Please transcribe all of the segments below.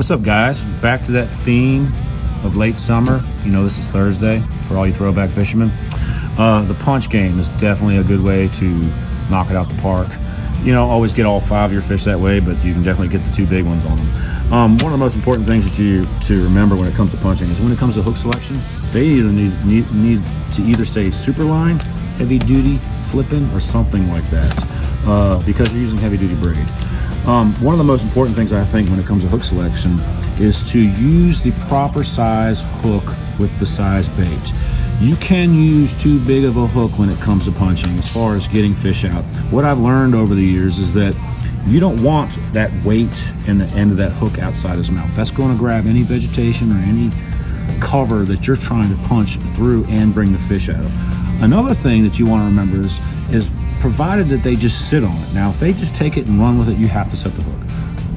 What's up, guys? Back to that theme of late summer. You know, this is Thursday for all you throwback fishermen. The punch game is definitely a good way to knock it out the park. You know, always get all 5 of your fish that way, but you can definitely get the 2 big ones on them. One of the most important things that you to remember when it comes to punching is when it comes to hook selection, they either need to either say super line, heavy duty, flipping, or something like that, because you're using heavy duty braid. One of the most important things I think when it comes to hook selection is to use the proper size hook with the size bait. You can use too big of a hook when it comes to punching as far as getting fish out. What I've learned over the years is that you don't want that weight in the end of that hook outside his mouth. That's going to grab any vegetation or any cover that you're trying to punch through and bring the fish out of. Another thing that you want to remember is provided that they just sit on it. Now, if they just take it and run with it, you have to set the hook.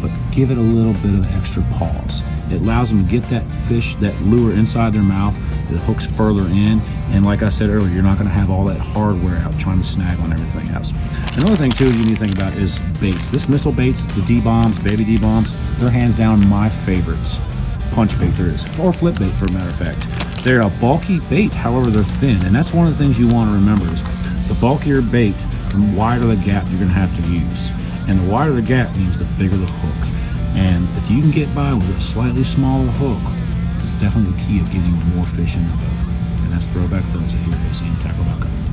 But give it a little bit of extra pause. It allows them to get that fish, that lure inside their mouth, the hook's further in, and like I said earlier, you're not gonna have all that hardware out trying to snag on everything else. Another thing too you need to think about is baits. This missile baits, the D-bombs, baby D-bombs, they're hands down my favorites punch bait there is, or flip bait for a matter of fact. They're a bulky bait, however they're thin, and that's one of the things you want to remember is the bulkier bait, the wider the gap you're gonna have to use. And the wider the gap means the bigger the hook. And if you can get by with a slightly smaller hook, it's definitely the key of getting more fish in the boat. And that's Throwback Thursday here at SCM Tackle.com.